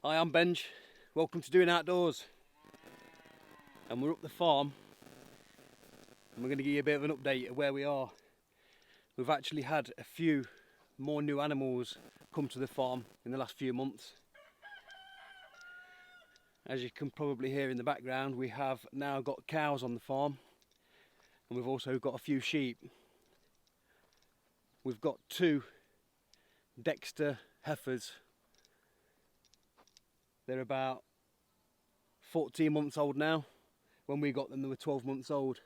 Hi, I'm Benj. Welcome to Doing Outdoors. And we're up the farm and we're going to give you a bit of an update of where we are. We've actually had a few more new animals come to the farm in the last few months. As you can probably hear in the background, we have now got cows on the farm and we've also got a few sheep. We've got two Dexter heifers. They're about 14 months old now. When we got them, they were 12 months old.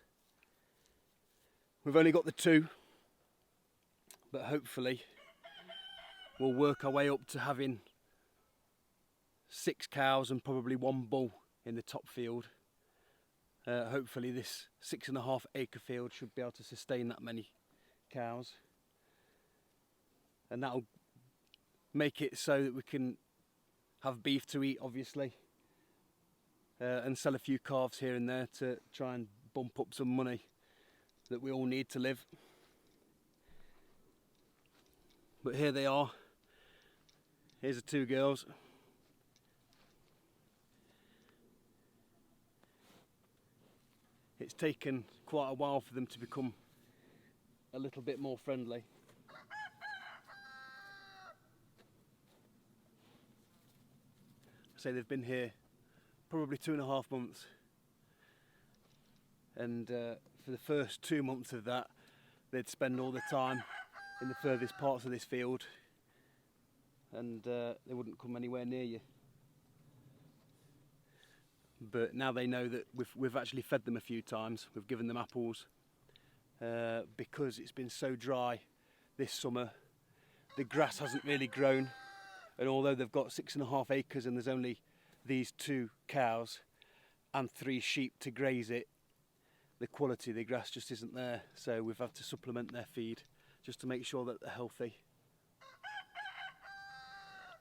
We've only got the two, but hopefully we'll work our way up to having 6 cows and probably 1 bull in the top field. Hopefully this 6.5 acre field should be able to sustain that many cows, and that'll make it so that we can have beef to eat, obviously, and sell a few calves here and there to try and bump up some money that we all need to live. But here they are. Here's the two girls. It's taken quite a while for them to become a little bit more friendly. So they've been here probably 2.5 months, and for the first 2 months of that they'd spend all the time in the furthest parts of this field, and they wouldn't come anywhere near you. But now they know that we've actually fed them a few times. We've given them apples because it's been so dry this summer. The grass hasn't really grown, and although they've got 6.5 acres and there's only these 2 cows and 3 sheep to graze it, the quality of the grass just isn't there. So we've had to supplement their feed just to make sure that they're healthy.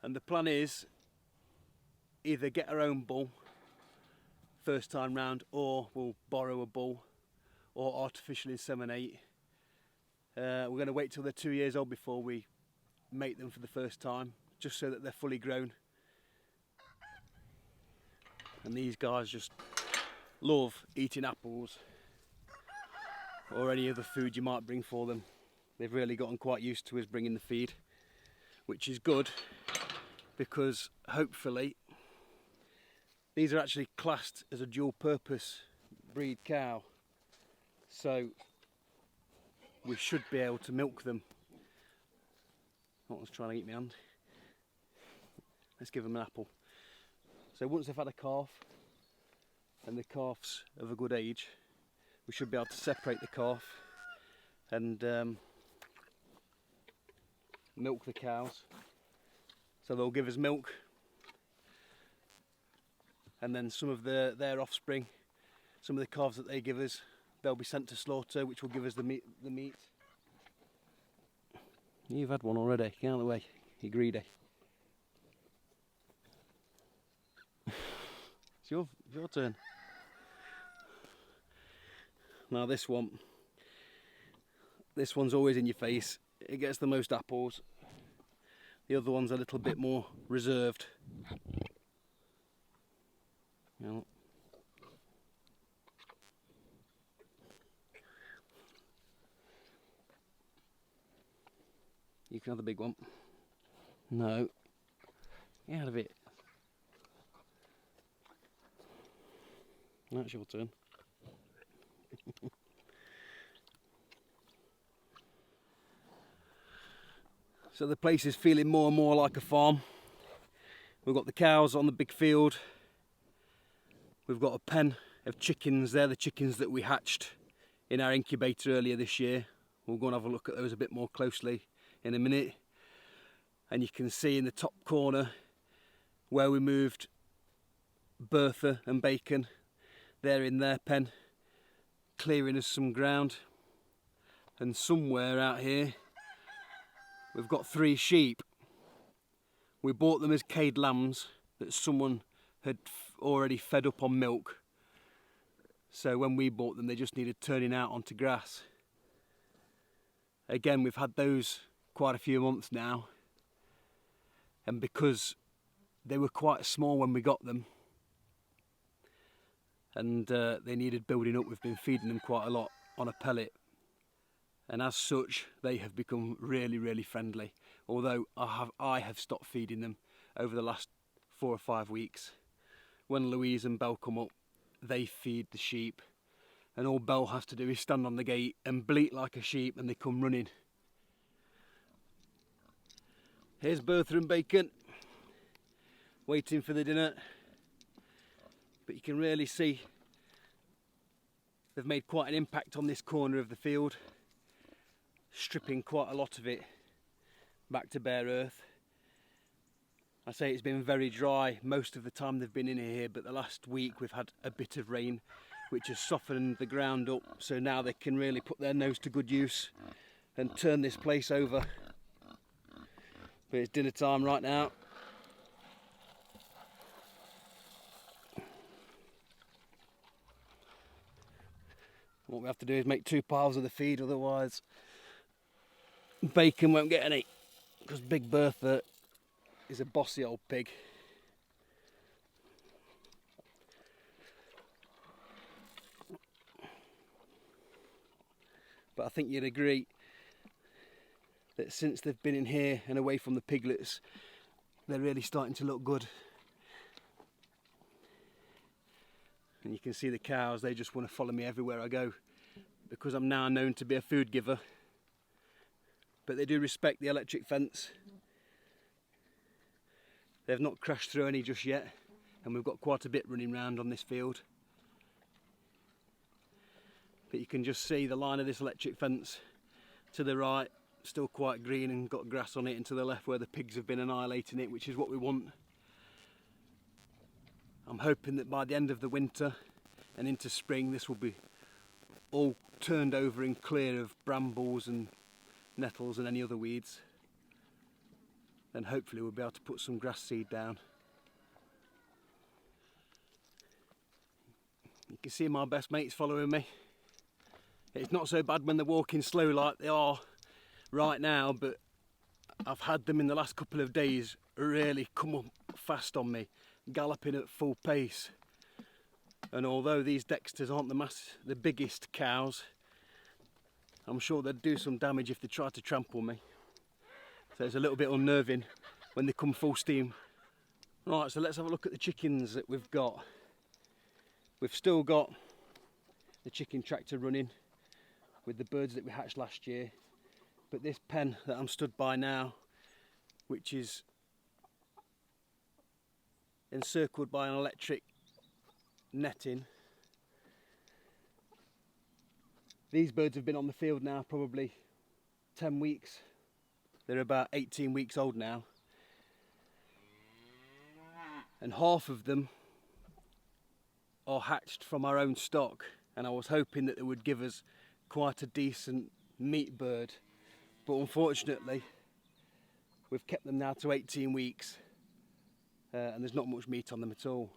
And the plan is either get our own bull first time round, or we'll borrow a bull or artificially inseminate. We're going to wait till they're 2 years old before we mate them for the first time, just so that they're fully grown. And these guys just love eating apples or any other food you might bring for them. They've really gotten quite used to us bringing the feed, which is good, because hopefully these are actually classed as a dual purpose breed cow, so we should be able to milk them. That one's trying to eat my hand. Let's give them an apple. So once they've had a calf and the calf's of a good age, we should be able to separate the calf and milk the cows. So they'll give us milk, and then some of their offspring, some of the calves that they give us, they'll be sent to slaughter, which will give us the meat. You've had one already. Get out of the way, you're greedy. It's your turn. Now this one's always in your face. It gets the most apples. The other one's a little bit more reserved. You can have the big one. No. Get out of it. That's your turn. So the place is feeling more and more like a farm. We've got the cows on the big field. We've got a pen of chickens. They're the chickens that we hatched in our incubator earlier this year. We'll go and have a look at those a bit more closely in a minute. And you can see in the top corner where we moved Bertha and Bacon. They're in their pen, clearing us some ground. And somewhere out here we've got 3 sheep. We bought them as caged lambs that someone had already fed up on milk. So when we bought them, they just needed turning out onto grass. Again, we've had those quite a few months now. And because They were quite small when we got them, and they needed building up. We've been feeding them quite a lot on a pellet, and as such they have become really friendly, although I have stopped feeding them over the last 4 or 5 weeks. When Louise and Belle come up, they feed the sheep, and all Belle has to do is stand on the gate and bleat like a sheep, and they come running. Here's Bertha and Bacon waiting for the dinner, but you can really see they've made quite an impact on this corner of the field, stripping quite a lot of it back to bare earth. I say it's been very dry most of the time they've been in here, but the last week we've had a bit of rain which has softened the ground up, so now they can really put their nose to good use and turn this place over. But it's dinner time right now. What we have to do is make 2 piles of the feed, otherwise Bacon won't get any, because Big Bertha is a bossy old pig. But I think you'd agree that since they've been in here and away from the piglets, they're really starting to look good. And you can see the cows, they just want to follow me everywhere I go, because I'm now known to be a food giver. But they do respect the electric fence. They've not crashed through any just yet, and we've got quite a bit running round on this field. But you can just see the line of this electric fence to the right, still quite green and got grass on it, and to the left where the pigs have been annihilating it, which is what we want. I'm hoping that by the end of the winter and into spring this will be all turned over and clear of brambles and nettles and any other weeds. Then hopefully we'll be able to put some grass seed down. You can see my best mates following me. It's not so bad when they're walking slow like they are right now, but I've had them in the last couple of days really come up fast on me, galloping at full pace. And although these Dexters aren't the biggest cows, I'm sure they'd do some damage if they tried to trample me. So it's a little bit unnerving when they come full steam. Right, so let's have a look at the chickens that we've got. We've still got the chicken tractor running with the birds that we hatched last year, but this pen that I'm stood by now, which is encircled by an electric netting, these birds have been on the field now probably 10 weeks. They're about 18 weeks old now, and half of them are hatched from our own stock, and I was hoping that they would give us quite a decent meat bird, but unfortunately we've kept them now to 18 weeks and there's not much meat on them at all.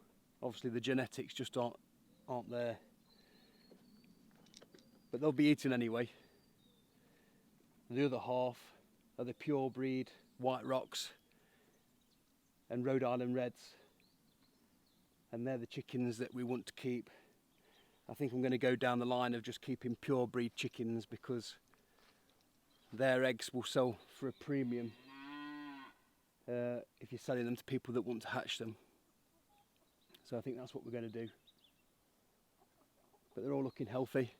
Obviously the genetics just aren't there, but they'll be eaten anyway. The other half are the pure breed White Rocks and Rhode Island Reds, and they're the chickens that we want to keep. I think I'm going to go down the line of just keeping pure breed chickens, because their eggs will sell for a premium if you're selling them to people that want to hatch them. So I think that's what we're going to do. But they're all looking healthy.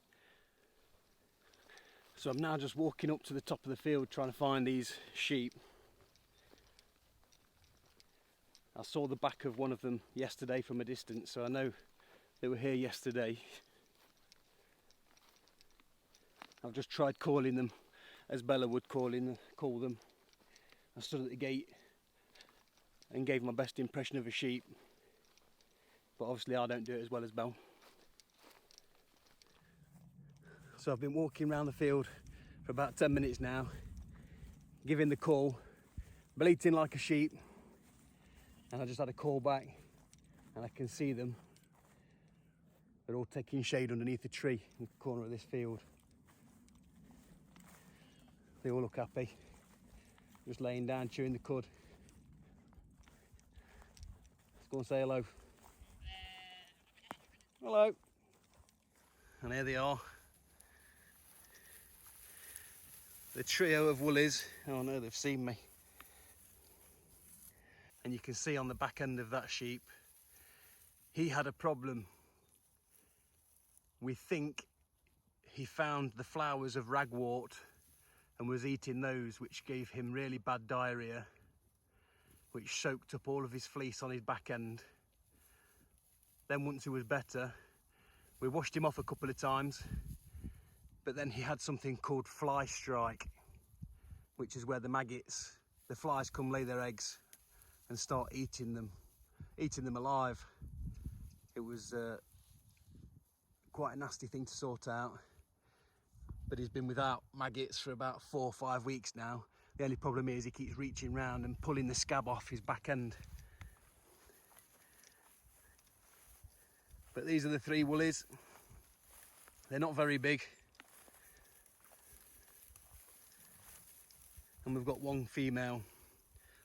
So I'm now just walking up to the top of the field trying to find these sheep. I saw the back of one of them yesterday from a distance, so I know they were here yesterday. I've just tried calling them as Bella would call them. I stood at the gate and gave my best impression of a sheep, but obviously I don't do it as well as Belle. So I've been walking around the field for about 10 minutes now, giving the call, bleating like a sheep, and I just had a call back and I can see them. They're all taking shade underneath a tree in the corner of this field. They all look happy, just laying down chewing the cud. go and say hello. Hello. And here they are. The trio of woolies. Oh no, they've seen me. And you can see on the back end of that sheep, he had a problem. We think he found the flowers of ragwort and was eating those, which gave him really bad diarrhea, which soaked up all of his fleece on his back end. Then once he was better, we washed him off a couple of times, but then he had something called fly strike, which is where the maggots, the flies come lay their eggs and start eating them alive. It was quite a nasty thing to sort out, but he's been without maggots for about 4 or 5 weeks now. The only problem is he keeps reaching round and pulling the scab off his back end. But these are the 3 woolies. They're not very big. And we've got 1 female.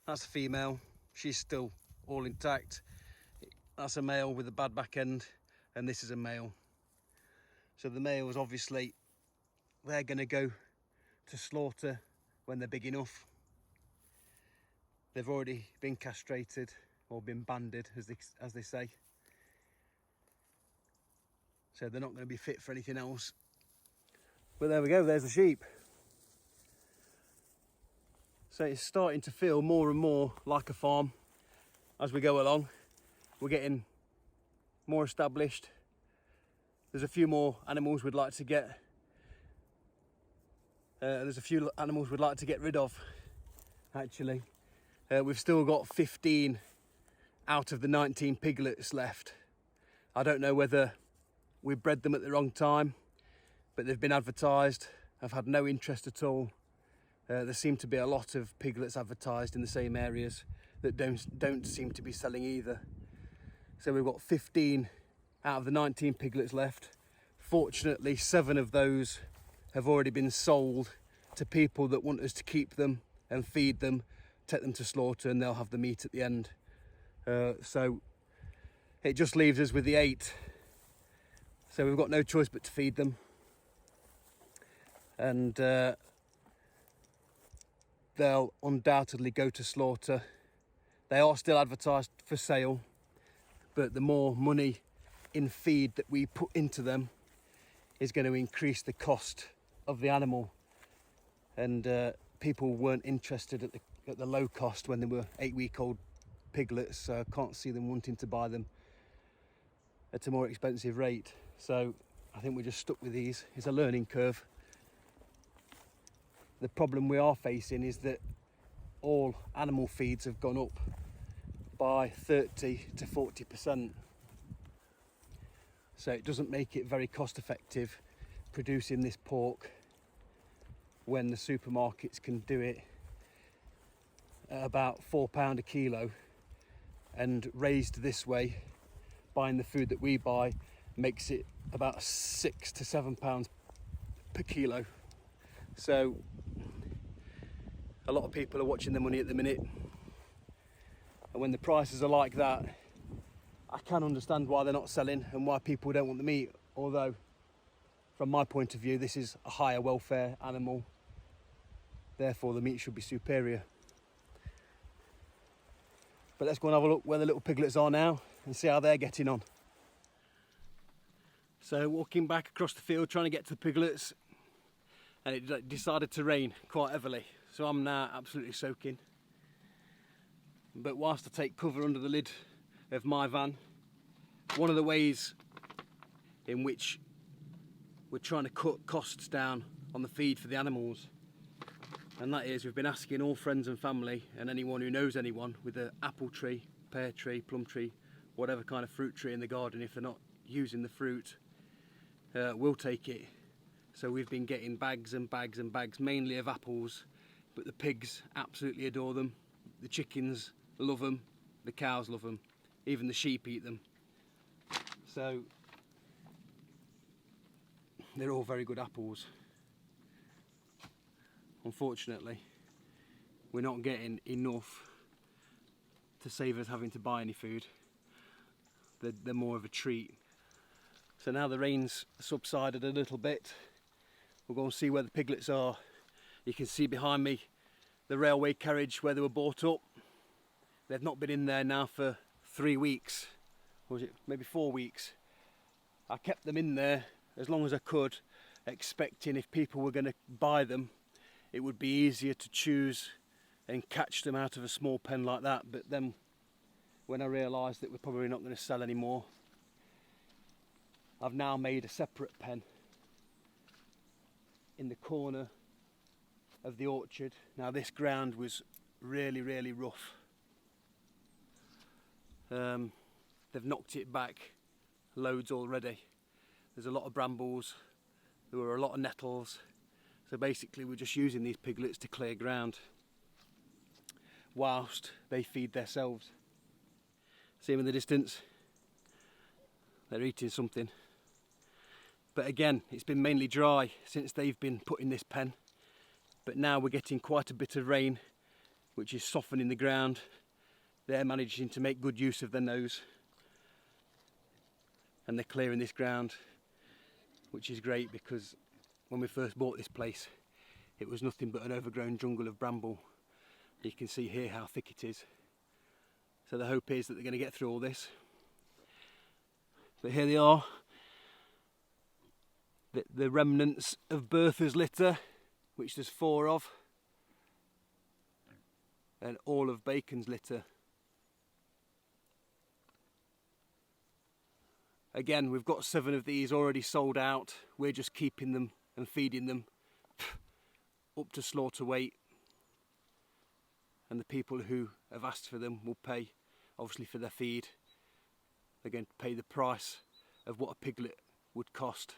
That's a female. She's still all intact. That's a male with a bad back end, and this is a male. So the males, obviously, they're going to go to slaughter when they're big enough. They've already been castrated or been banded, as they say. So they're not going to be fit for anything else. But there we go, there's the sheep. So it's starting to feel more and more like a farm as we go along. We're getting more established. There's a few more animals we'd like to get. There's a few animals we'd like to get rid of, actually. We've still got 15 out of the 19 piglets left. I don't know whether we bred them at the wrong time, but they've been advertised. I've had no interest at all. There seem to be a lot of piglets advertised in the same areas that don't seem to be selling either. So we've got 15 out of the 19 piglets left. Fortunately, 7 of those have already been sold to people that want us to keep them and feed them, take them to slaughter, and they'll have the meat at the end. So it just leaves us with the 8. So we've got no choice but to feed them. And they'll undoubtedly go to slaughter. They are still advertised for sale, but the more money in feed that we put into them is going to increase the cost of the animal. And people weren't interested at the low cost when they were 8-week-old piglets, so I can't see them wanting to buy them at a more expensive rate. So I think we're just stuck with these. It's a learning curve. The problem we are facing is that all animal feeds have gone up by 30 to 40%. So it doesn't make it very cost effective producing this pork when the supermarkets can do it at about £4 a kilo, and raised this way, buying the food that we buy makes it about £6 to £7 per kilo. So a lot of people are watching the money at the minute, and when the prices are like that, I can understand why they're not selling and why people don't want the meat. Although from my point of view, this is a higher welfare animal, therefore the meat should be superior. But let's go and have a look where the little piglets are now and see how they're getting on. So walking back across the field trying to get to the piglets, and it decided to rain quite heavily, so I'm now absolutely soaking. But whilst I take cover under the lid of my van, one of the ways in which we're trying to cut costs down on the feed for the animals, and that is we've been asking all friends and family and anyone who knows anyone with an apple tree, pear tree, plum tree, whatever kind of fruit tree in the garden, if they're not using the fruit, we'll take it. So we've been getting bags and bags and bags, mainly of apples, but the pigs absolutely adore them. The chickens love them, the cows love them, even the sheep eat them. So they're all very good apples. Unfortunately, we're not getting enough to save us having to buy any food. they're more of a treat. So now the rain's subsided a little bit, we'll go and see where the piglets are. You can see behind me the railway carriage where they were brought up. They've not been in there now for 3 weeks, or was it maybe 4 weeks. I kept them in there as long as I could, expecting if people were going to buy them, it would be easier to choose and catch them out of a small pen like that. But then when I realised that we're probably not going to sell anymore, I've now made a separate pen in the corner of the orchard. Now this ground was really, really rough. They've knocked it back loads already. There's a lot of brambles, there were a lot of nettles, so basically we're just using these piglets to clear ground whilst they feed themselves. See them in the distance? They're eating something. But again, it's been mainly dry since they've been put in this pen, but now we're getting quite a bit of rain, which is softening the ground. They're managing to make good use of their nose, and they're clearing this ground, which is great, because when we first bought this place it was nothing but an overgrown jungle of bramble. You can see here how thick it is. So the hope is that they're going to get through all this. But here they are, the remnants of Bertha's litter, which there's 4 of, and all of Bacon's litter. Again, we've got 7 of these already sold out. We're just keeping them and feeding them up to slaughter weight. And the people who have asked for them will pay, obviously, for their feed. They're going to pay the price of what a piglet would cost,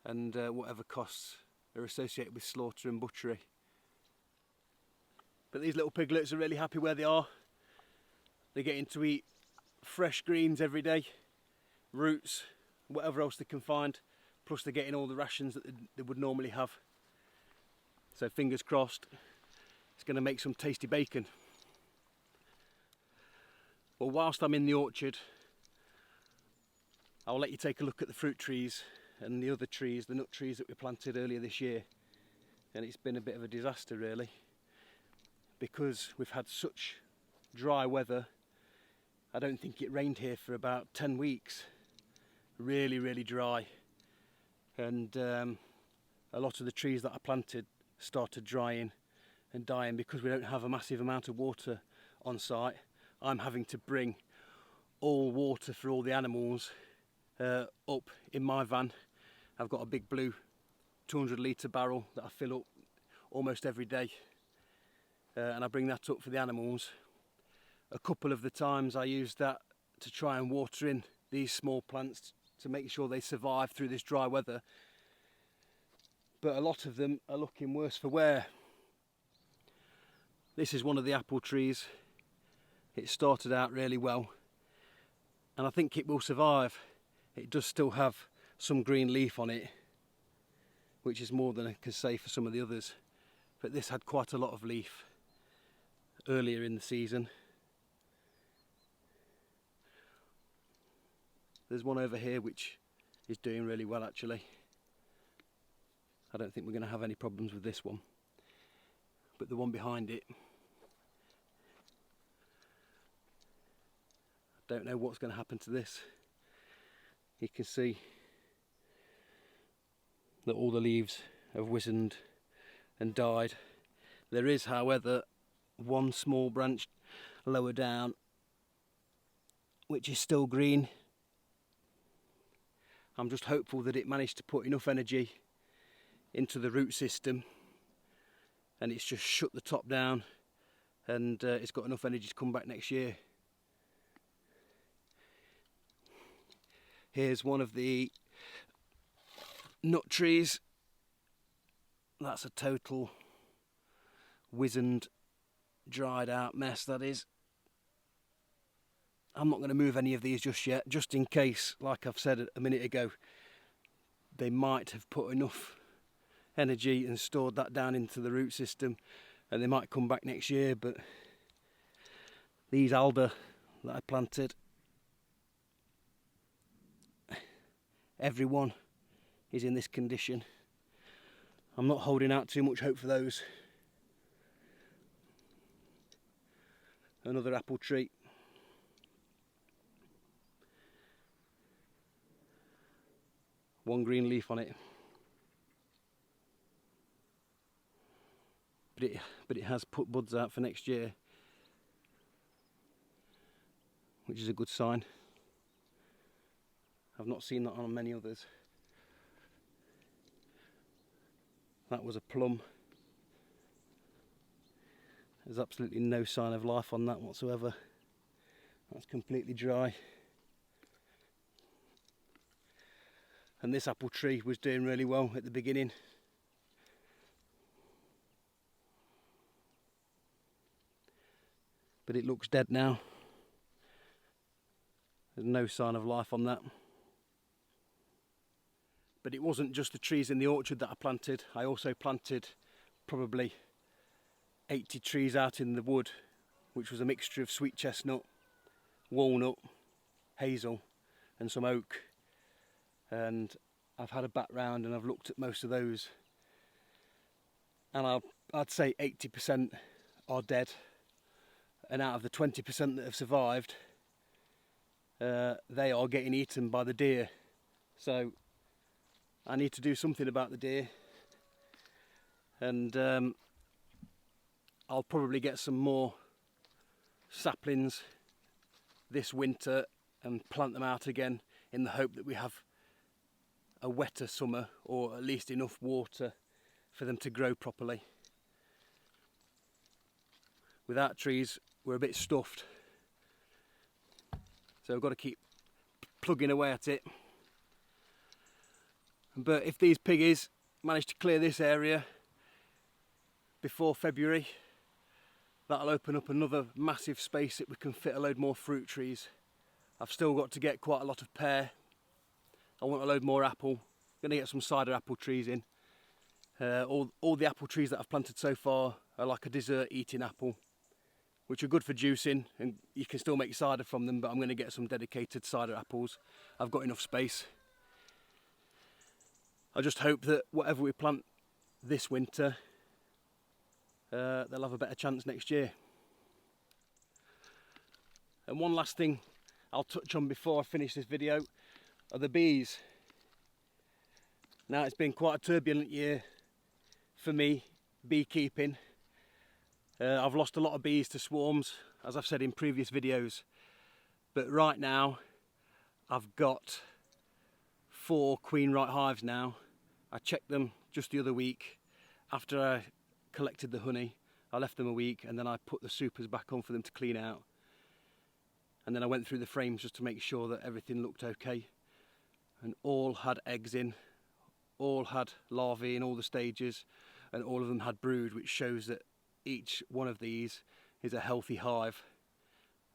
and whatever costs are associated with slaughter and butchery. But these little piglets are really happy where they are. They're getting to eat fresh greens every day, roots, whatever else they can find, plus they're getting all the rations that they would normally have. So fingers crossed, it's going to make some tasty bacon. Well, whilst I'm in the orchard, I'll let you take a look at the fruit trees and the other trees, the nut trees that we planted earlier this year. And it's been a bit of a disaster really, because we've had such dry weather. I don't think it rained here for about 10 weeks. Really, really dry. And a lot of the trees that I planted started drying and dying because we don't have a massive amount of water on site. I'm having to bring all water for all the animals up in my van. I've got a big blue 200 litre barrel that I fill up almost every day, and I bring that up for the animals. A couple of the times I use that to try and water in these small plants to make sure they survive through this dry weather, but a lot of them are looking worse for wear. This is one of the apple trees. It started out really well, and I think it will survive. It does still have some green leaf on it, which is more than I can say for some of the others, but this had quite a lot of leaf earlier in the season. There's one over here which is doing really well actually. I don't think we're going to have any problems with this one, but the one behind it, I don't know what's going to happen to this. You can see that all the leaves have wizened and died. There is, however, one small branch lower down which is still green. I'm just hopeful that it managed to put enough energy into the root system and it's just shut the top down, and it's got enough energy to come back next year. Here's one of the nut trees. That's a total wizened, dried out mess, that is. I'm not going to move any of these just yet, just in case, like I've said a minute ago, they might have put enough energy and stored that down into the root system and they might come back next year. But these alder that I planted everyone is in this condition. I'm not holding out too much hope for those. Another apple tree. One green leaf on it. But it has put buds out for next year, which is a good sign. I've not seen that on many others. That was a plum. There's absolutely no sign of life on that whatsoever. That's completely dry. And this apple tree was doing really well at the beginning. But it looks dead now. There's no sign of life on that. But it wasn't just the trees in the orchard that I planted. I also planted probably 80 trees out in the wood, which was a mixture of sweet chestnut, walnut, hazel and some oak. And I've had a bat round and I've looked at most of those, and I'd say 80% are dead, and out of the 20% that have survived, they are getting eaten by the deer. So I need to do something about the deer, and I'll probably get some more saplings this winter and plant them out again in the hope that we have a wetter summer, or at least enough water for them to grow properly. Without trees, we're a bit stuffed, so we've got to keep plugging away at it. But if these piggies manage to clear this area before February, that'll open up another massive space that we can fit a load more fruit trees. I've still got to get quite a lot of pear. I want a load more apple. I'm going to get some cider apple trees in. All the apple trees that I've planted so far are like a dessert eating apple, which are good for juicing, and you can still make cider from them, but I'm going to get some dedicated cider apples. I've got enough space. I just hope that whatever we plant this winter, they'll have a better chance next year. And one last thing I'll touch on before I finish this video are the bees. Now, it's been quite a turbulent year for me, beekeeping. I've lost a lot of bees to swarms, as I've said in previous videos, but right now I've got 4 queen right hives now. I checked them just the other week. After I collected the honey, I left them a week, and then I put the supers back on for them to clean out, and then I went through the frames just to make sure that everything looked okay, and all had eggs in, all had larvae in all the stages, and all of them had brood, which shows that each one of these is a healthy hive.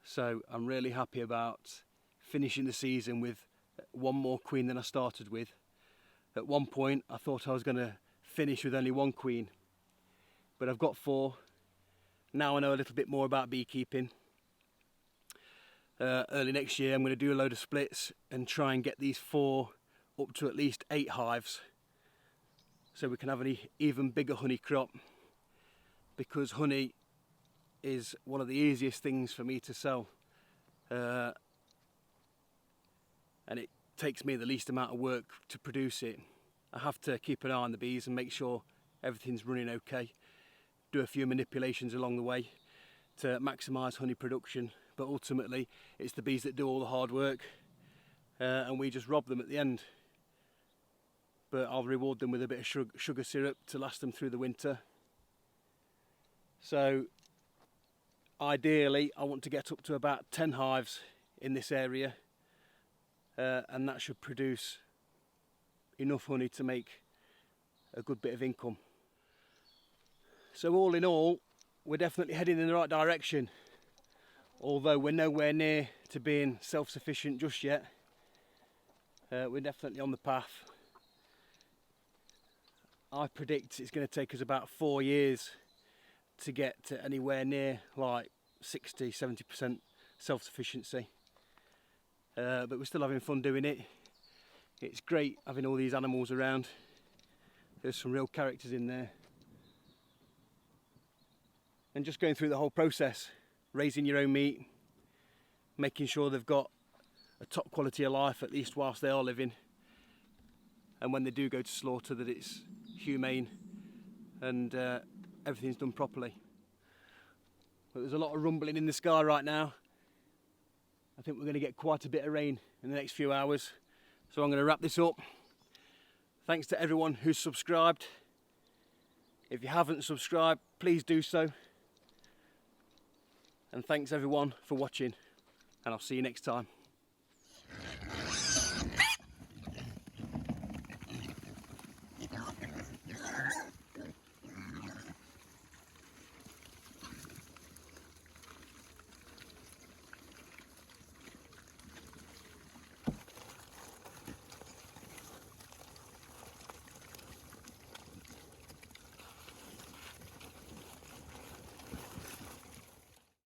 So I'm really happy about finishing the season with 1 more queen than I started with. At one point I thought I was going to finish with only 1 queen, but I've got 4. Now I know a little bit more about beekeeping. Early next year I'm going to do a load of splits and try and get these 4 up to at least 8 hives, so we can have an even bigger honey crop, because honey is one of the easiest things for me to sell, and it takes me the least amount of work to produce it. I have to keep an eye on the bees and make sure everything's running okay, do a few manipulations along the way to maximise honey production, but ultimately it's the bees that do all the hard work, and we just rob them at the end. But I'll reward them with a bit of sugar syrup to last them through the winter. So ideally I want to get up to about 10 hives in this area, and that should produce enough honey to make a good bit of income. So all in all, we're definitely heading in the right direction, although we're nowhere near to being self-sufficient just yet. We're definitely on the path. I predict it's going to take us about 4 years to get to anywhere near like 60-70% self-sufficiency, but we're still having fun doing it. It's great having all these animals around. There's some real characters in there. And just going through the whole process, raising your own meat, making sure they've got a top quality of life, at least whilst they are living. And when they do go to slaughter, that it's humane and everything's done properly. But there's a lot of rumbling in the sky right now. I think we're going to get quite a bit of rain in the next few hours. So I'm going to wrap this up. Thanks to everyone who's subscribed. If you haven't subscribed, please do so. And thanks everyone for watching, and I'll see you next time.